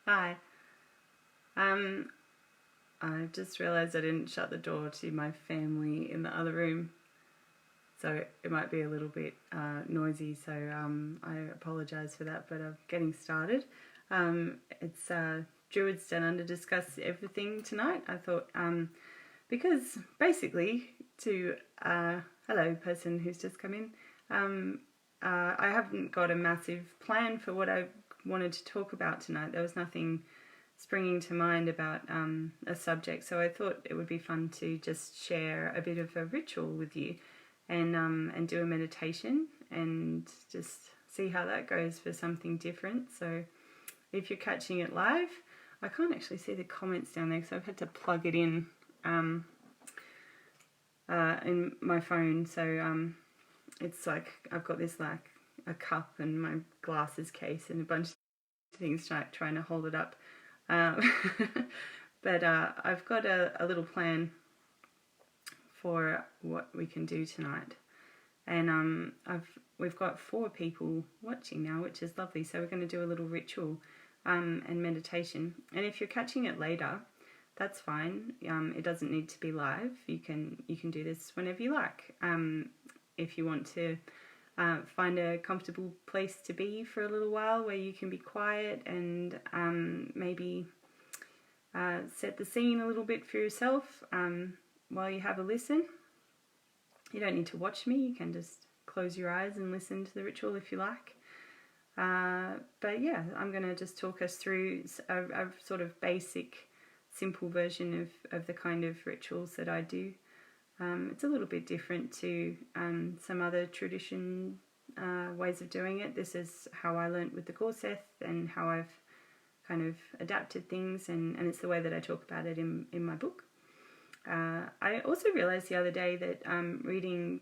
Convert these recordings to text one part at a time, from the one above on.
Hi. I just realised I didn't shut the door to my family in the other room, so it might be a little bit noisy. So I apologise for that. But I'm getting started. It's Druids Down Under discuss everything tonight. I thought because basically to hello person who's just come in. I haven't got a massive plan for what I wanted to talk about tonight. There was nothing springing to mind about a subject, so I thought it would be fun to just share a bit of a ritual with you and do a meditation and just see how that goes for something different. So if you're catching it live, I can't actually see the comments down there because I've had to plug it in my phone, so it's like I've got this like a cup and my glasses case and a bunch of things trying to hold it up. But I've got a little plan for what we can do tonight, and we've got 4 people watching now, which is lovely. So we're going to do a little ritual and meditation. And if you're catching it later, that's fine. It doesn't need to be live. You can do this whenever you like. If you want to find a comfortable place to be for a little while where you can be quiet and maybe set the scene a little bit for yourself while you have a listen. You don't need to watch me. You can just close your eyes and listen to the ritual if you like. But yeah, I'm going to just talk us through a sort of basic, simple version of the kind of rituals that I do. It's a little bit different to some other tradition ways of doing it. This is how I learnt with the Gorseth and how I've kind of adapted things, and it's the way that I talk about it in my book. I also realised the other day that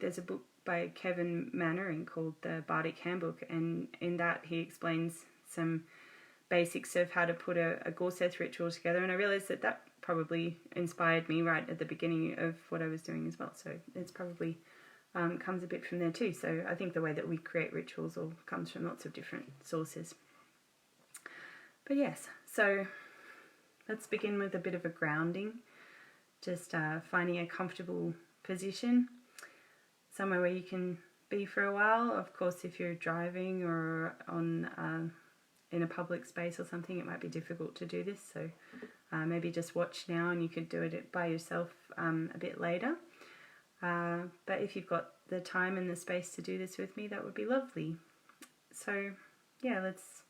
there's a book by Kevin Mannering called The Bardic Handbook, and in that he explains some basics of how to put a Gorseth ritual together, and I realised that probably inspired me right at the beginning of what I was doing as well. So it's probably comes a bit from there too. So I think the way that we create rituals all comes from lots of different sources. But yes, so let's begin with a bit of a grounding. Just finding a comfortable position, somewhere where you can be for a while. Of course, if you're driving or on in a public space or something, it might be difficult to do this. So maybe just watch now, and you could do it by yourself a bit later. But if you've got the time and the space to do this with me, that would be lovely. So yeah, let's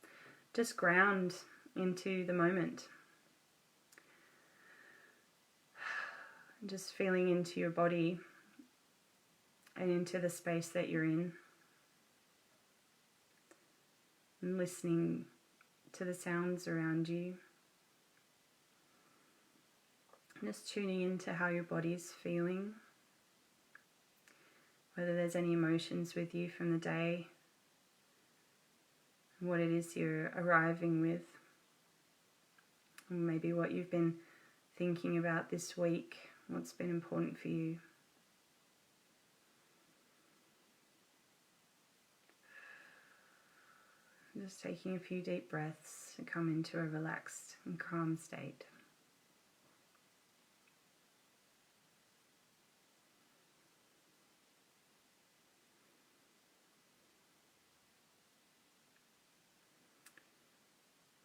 just ground into the moment. Just feeling into your body and into the space that you're in, and listening to the sounds around you. Just tuning into how your body's feeling, whether there's any emotions with you from the day, and what it is you're arriving with, and maybe what you've been thinking about this week, what's been important for you. Just taking a few deep breaths to come into a relaxed and calm state.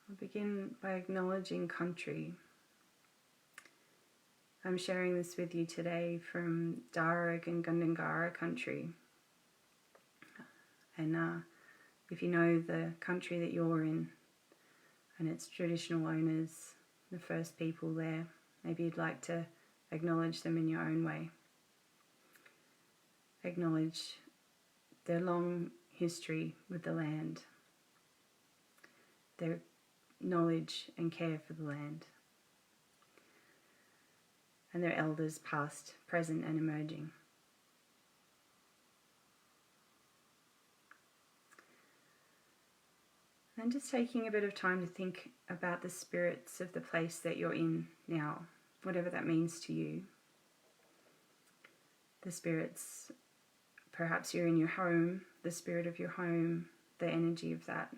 I'll begin by acknowledging country. I'm sharing this with you today from Darug and Gundungara country. And if you know the country that you're in and its traditional owners, the first people there, maybe you'd like to acknowledge them in your own way. Acknowledge their long history with the land, their knowledge and care for the land, and their elders past, present and emerging. And just taking a bit of time to think about the spirits of the place that you're in now, whatever that means to you. The spirits, perhaps you're in your home, the spirit of your home, the energy of that,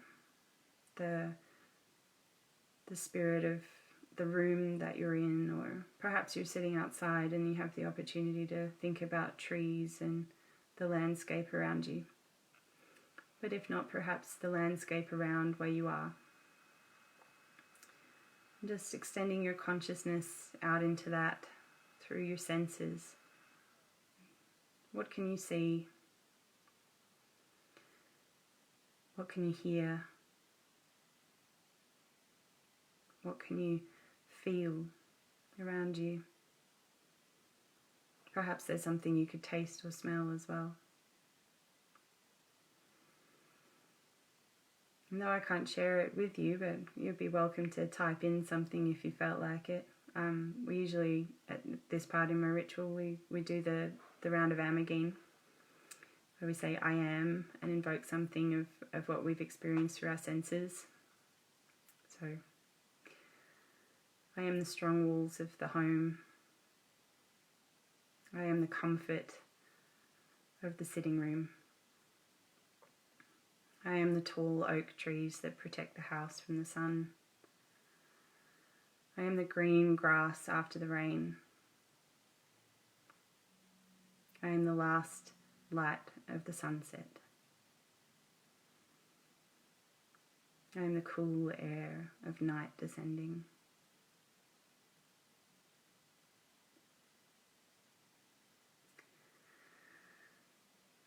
the the spirit of the room that you're in, or perhaps you're sitting outside and you have the opportunity to think about trees and the landscape around you. But if not, perhaps the landscape around where you are. Just extending your consciousness out into that through your senses. What can you see? What can you hear? What can you feel around you? Perhaps there's something you could taste or smell as well. No, I can't share it with you, but you'd be welcome to type in something if you felt like it. We usually, at this part in my ritual, we do the round of Amagine, where we say I am and invoke something of what we've experienced through our senses. So, I am the strong walls of the home. I am the comfort of the sitting room. I am the tall oak trees that protect the house from the sun. I am the green grass after the rain. I am the last light of the sunset. I am the cool air of night descending.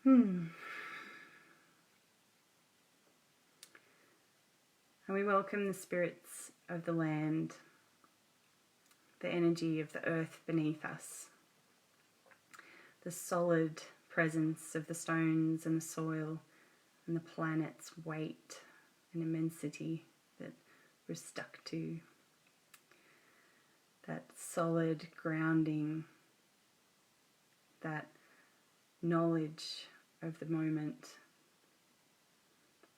And we welcome the spirits of the land, the energy of the earth beneath us, the solid presence of the stones and the soil and the planet's weight and immensity that we're stuck to, that solid grounding, that knowledge of the moment,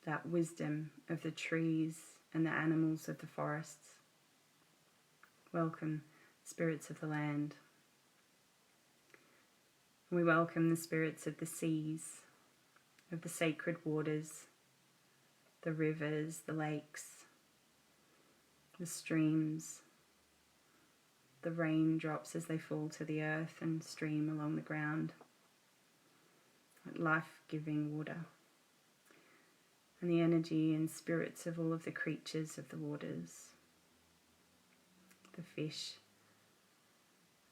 that wisdom of the trees and the animals of the forests. Welcome, spirits of the land. We welcome the spirits of the seas, of the sacred waters, the rivers, the lakes, the streams, the raindrops as they fall to the earth and stream along the ground, life-giving water, and the energy and spirits of all of the creatures of the waters, the fish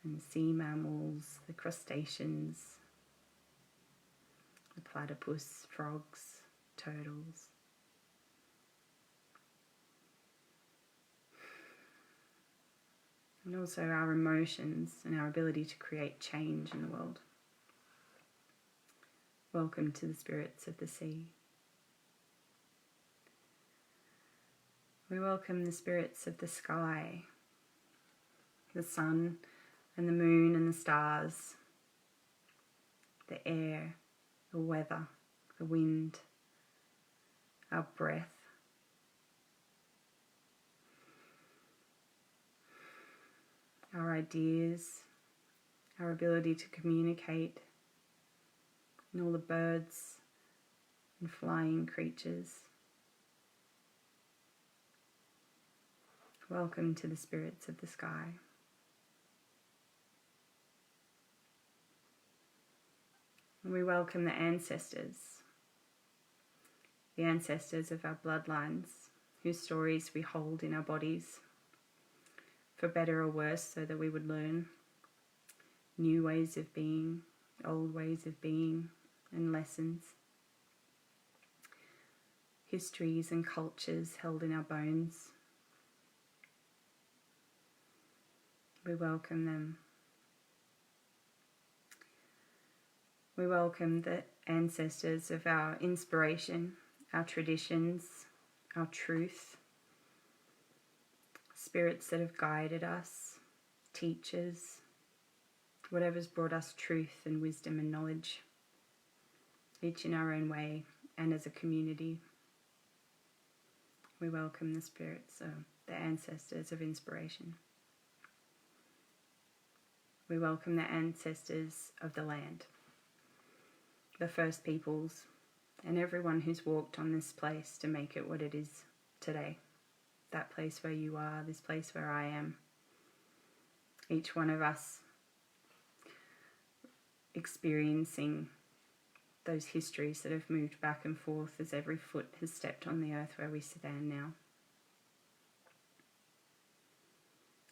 and sea mammals, the crustaceans, the platypus, frogs, turtles. And also our emotions and our ability to create change in the world. Welcome to the spirits of the sea. We welcome the spirits of the sky, the sun and the moon and the stars, the air, the weather, the wind, our breath, our ideas, our ability to communicate, and all the birds and flying creatures. Welcome to the spirits of the sky. And we welcome the ancestors of our bloodlines, whose stories we hold in our bodies, for better or worse, so that we would learn new ways of being, old ways of being, and lessons. Histories and cultures held in our bones. We welcome them. We welcome the ancestors of our inspiration, our traditions, our truth, spirits that have guided us, teachers, whatever's brought us truth and wisdom and knowledge, each in our own way and as a community. We welcome the spirits, the ancestors of inspiration. We welcome the ancestors of the land, the first peoples, and everyone who's walked on this place to make it what it is today, that place where you are, this place where I am. Each one of us experiencing those histories that have moved back and forth as every foot has stepped on the earth where we stand now.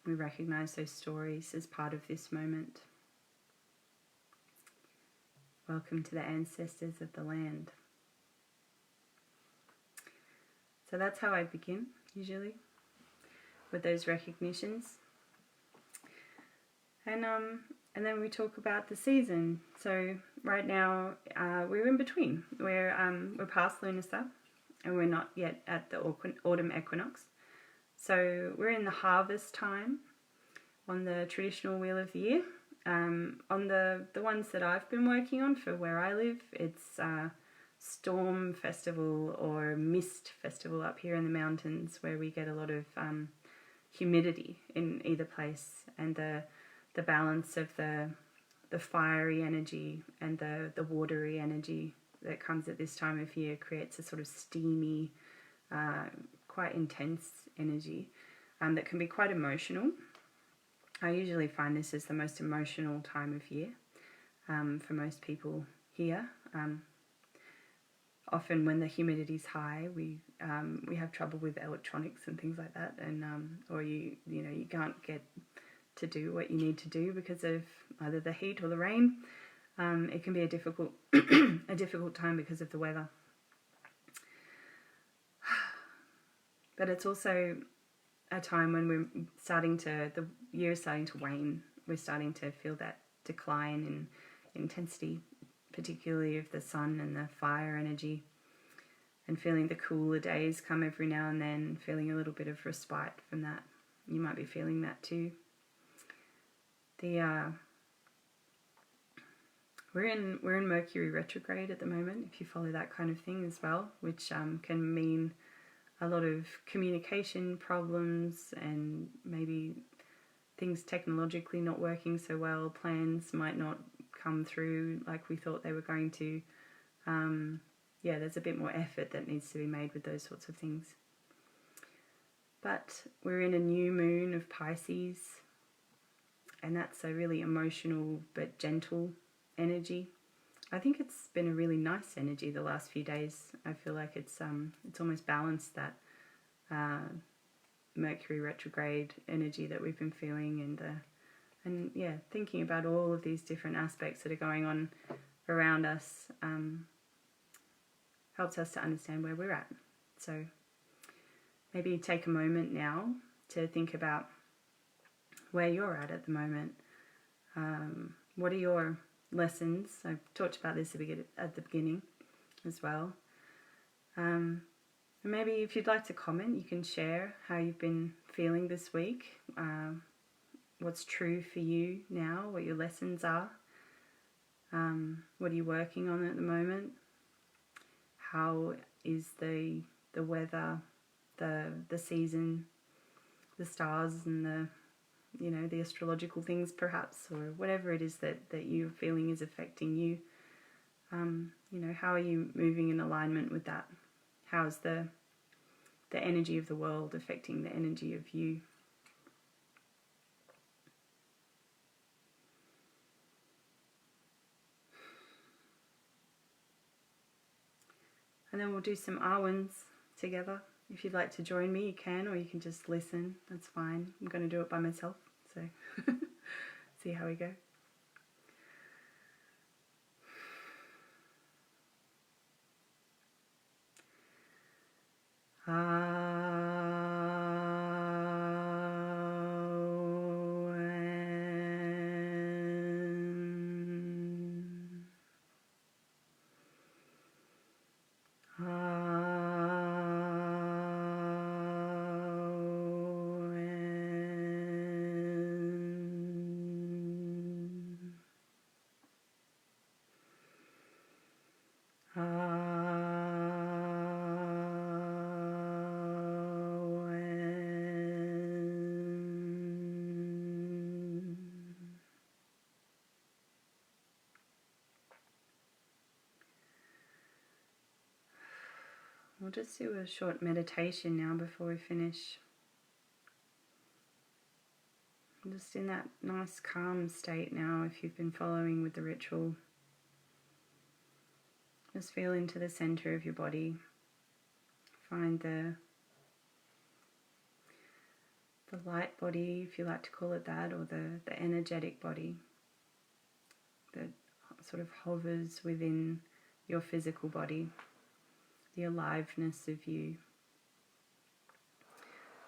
We recognize those stories as part of this moment. Welcome to the ancestors of the land. So that's how I begin, usually, with those recognitions. And then we talk about the season. So right now we're in between. We're past Lunasa, and we're not yet at the autumn equinox. So we're in the harvest time on the traditional wheel of the year. On the ones that I've been working on for where I live, it's Storm Festival or Mist Festival up here in the mountains, where we get a lot of humidity in either place, and the balance of the fiery energy and the watery energy that comes at this time of year creates a sort of steamy, quite intense energy that can be quite emotional. I usually find this is the most emotional time of year for most people here. Often when the humidity's high, we have trouble with electronics and things like that, and or you can't get to do what you need to do because of either the heat or the rain. It can be a difficult time because of the weather. But it's also a time when the year is starting to wane. We're starting to feel that decline in intensity, particularly of the sun and the fire energy, and feeling the cooler days come every now and then, feeling a little bit of respite from that. You might be feeling that too. We're in Mercury retrograde at the moment, if you follow that kind of thing as well, which can mean a lot of communication problems and maybe things technologically not working so well. Plans might not come through like we thought they were going to. There's a bit more effort that needs to be made with those sorts of things. But we're in a new moon of Pisces, and that's a really emotional but gentle energy. I think it's been a really nice energy the last few days. I feel like it's almost balanced that Mercury retrograde energy that we've been feeling, and thinking about all of these different aspects that are going on around us helps us to understand where we're at. So maybe take a moment now to think about where you're at the moment. What are your lessons? I've talked about this at the beginning as well. And maybe if you'd like to comment, you can share how you've been feeling this week, what's true for you now, what your lessons are, what are you working on at the moment, how is the weather, the season, the stars and the astrological things perhaps, or whatever it is that you're feeling is affecting you. How are you moving in alignment with that? How's the energy of the world affecting the energy of you? And then we'll do some Awans together. If you'd like to join me, you can, or you can just listen. That's fine. I'm going to do it by myself, so see how we go. We'll just do a short meditation now before we finish. Just in that nice calm state now, if you've been following with the ritual. Just feel into the center of your body. Find the light body, if you like to call it that, or the energetic body that sort of hovers within your physical body, the aliveness of you.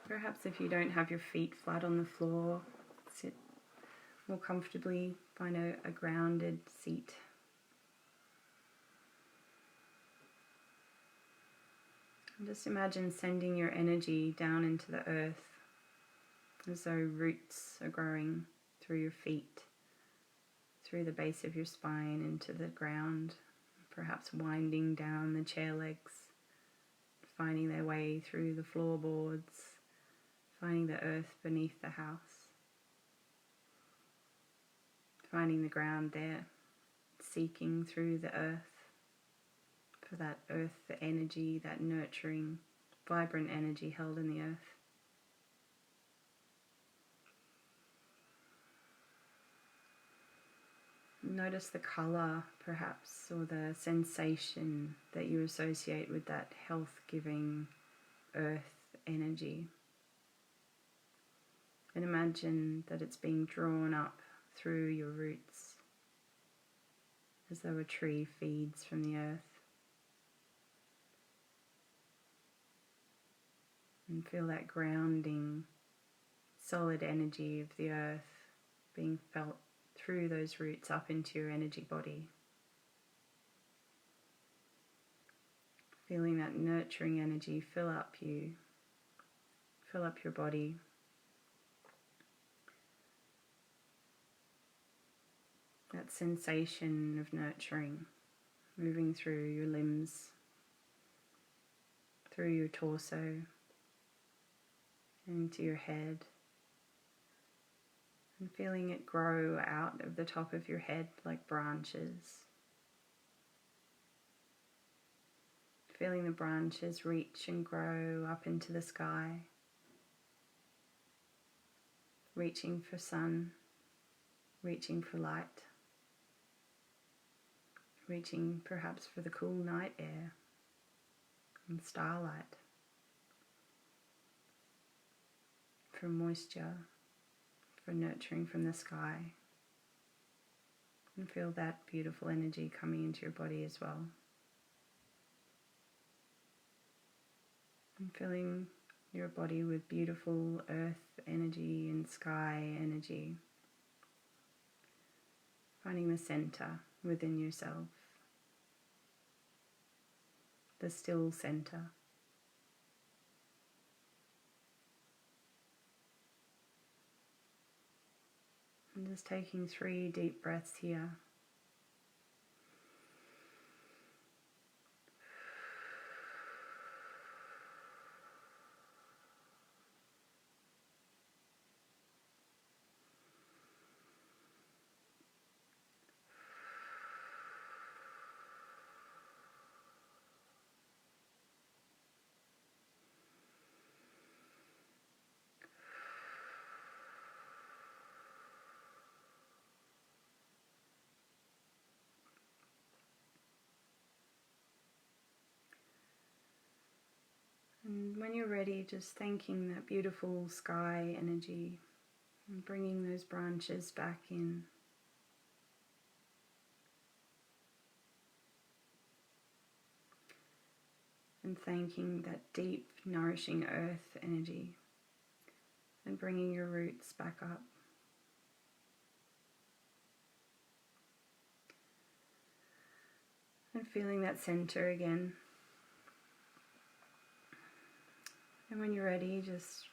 Perhaps if you don't have your feet flat on the floor, sit more comfortably, find a grounded seat. And just imagine sending your energy down into the earth as though roots are growing through your feet, through the base of your spine into the ground, perhaps winding down the chair legs, finding their way through the floorboards, finding the earth beneath the house, finding the ground there, seeking through the earth for that earth energy, that nurturing, vibrant energy held in the earth. Notice the colour, perhaps, or the sensation that you associate with that health-giving earth energy. And imagine that it's being drawn up through your roots, as though a tree feeds from the earth. And feel that grounding, solid energy of the earth being felt through those roots up into your energy body. Feeling that nurturing energy fill up you, fill up your body. That sensation of nurturing moving through your limbs, through your torso, into your head, and feeling it grow out of the top of your head like branches. Feeling the branches reach and grow up into the sky, reaching for sun, reaching for light, reaching perhaps for the cool night air and starlight, for moisture, for nurturing from the sky. And feel that beautiful energy coming into your body as well. And filling your body with beautiful earth energy and sky energy. Finding the center within yourself. The still center. And just taking 3 deep breaths here. And when you're ready, just thanking that beautiful sky energy and bringing those branches back in. And thanking that deep, nourishing earth energy and bringing your roots back up. And feeling that center again. And when you're ready, just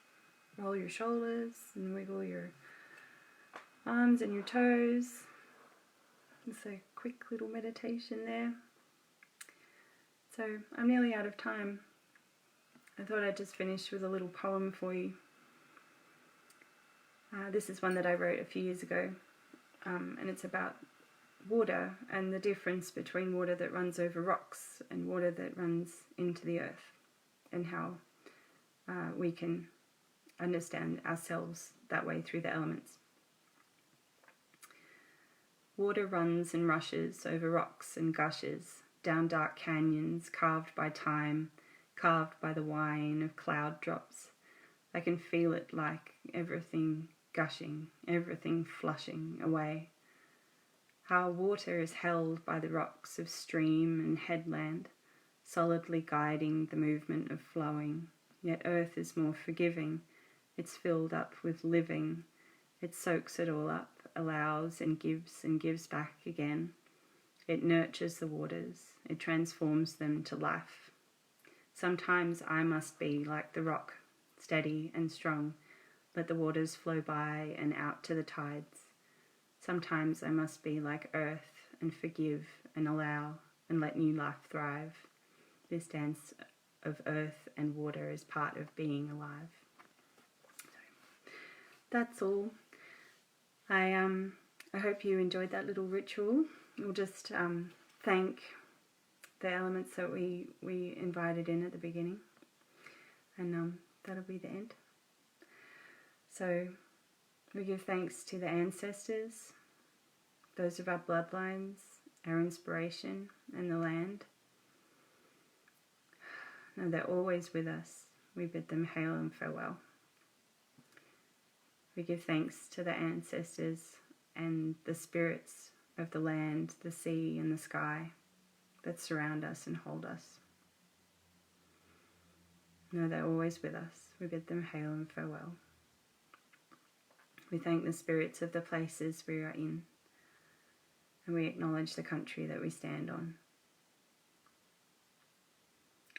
roll your shoulders and wiggle your arms and your toes. It's a quick little meditation there. So I'm nearly out of time. I thought I'd just finish with a little poem for you. This is one that I wrote a few years ago, and it's about water and the difference between water that runs over rocks and water that runs into the earth, and how we can understand ourselves that way through the elements. Water runs and rushes over rocks and gushes, down dark canyons carved by time, carved by the wine of cloud drops. I can feel it like everything gushing, everything flushing away. How water is held by the rocks of stream and headland, solidly guiding the movement of flowing. Yet earth is more forgiving. It's filled up with living. It soaks it all up, allows and gives back again. It nurtures the waters. It transforms them to life. Sometimes I must be like the rock, steady and strong. Let the waters flow by and out to the tides. Sometimes I must be like earth and forgive and allow and let new life thrive. This dance of earth and water is part of being alive. So, that's all. I hope you enjoyed that little ritual. We'll just thank the elements that we invited in at the beginning, and that'll be the end. So we give thanks to the ancestors, those of our bloodlines, our inspiration, and the land. No, they're always with us. We bid them hail and farewell. We give thanks to the ancestors and the spirits of the land, the sea, and the sky that surround us and hold us. No, they're always with us. We bid them hail and farewell. We thank the spirits of the places we are in, and we acknowledge the country that we stand on.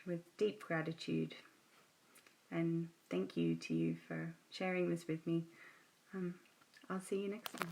With deep gratitude, and thank you to you for sharing this with me. I'll see you next time.